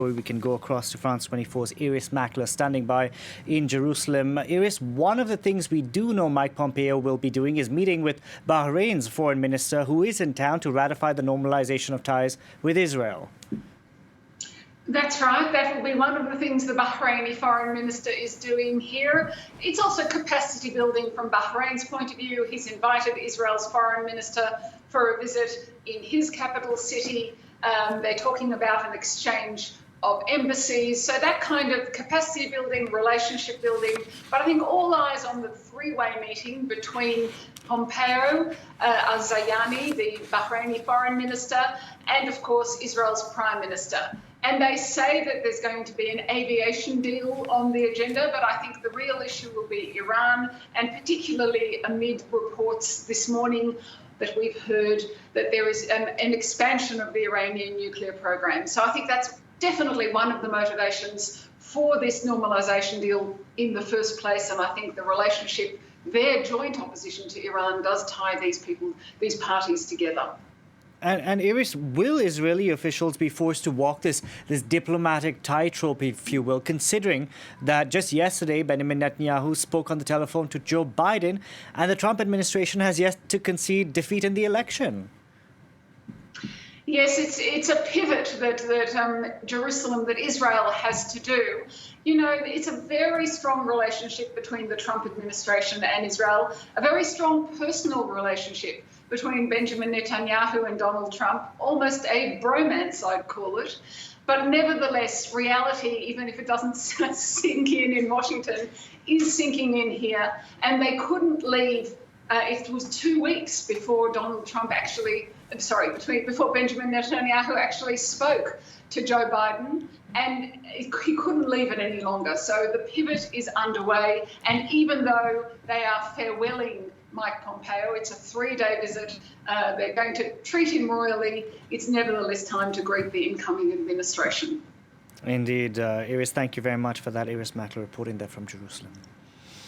We can go across to France 24's Iris Makkler standing by in Jerusalem. Iris, one of the things we do know Mike Pompeo will be doing is meeting with Bahrain's foreign minister, who is in town to ratify the normalization of ties with Israel. That's right. That will be one of the things the Bahraini foreign minister is doing here. It's also capacity building from Bahrain's point of view. He's invited Israel's foreign minister for a visit in his capital city. They're talking about an exchange of embassies. So that kind of capacity building, relationship building. But I think all eyes on the three-way meeting between Pompeo, Al-Zayani, the Bahraini foreign minister, and of course Israel's prime minister. And they say that there's going to be an aviation deal on the agenda, but I think the real issue will be Iran, and particularly amid reports this morning that we've heard that there is an expansion of the Iranian nuclear program. So I think that's definitely one of the motivations for this normalization deal in the first place. And I think the relationship, their joint opposition to Iran, does tie these parties together. And Iris, will Israeli officials be forced to walk this diplomatic tightrope, if you will, considering that just yesterday Benjamin Netanyahu spoke on the telephone to Joe Biden and the Trump administration has yet to concede defeat in the election? Yes, it's a pivot that Jerusalem, that Israel has to do. You know, it's a very strong relationship between the Trump administration and Israel, a very strong personal relationship between Benjamin Netanyahu and Donald Trump, almost a bromance, I'd call it. But nevertheless, reality, even if it doesn't sink in Washington, is sinking in here. And they couldn't leave. It was 2 weeks before before Benjamin Netanyahu actually spoke to Joe Biden, and he couldn't leave it any longer. So the pivot is underway, and even though they are farewelling Mike Pompeo, it's a 3-day visit, they're going to treat him royally, it's nevertheless time to greet the incoming administration. Indeed. Iris, thank you very much for that. Iris Makkler reporting there from Jerusalem.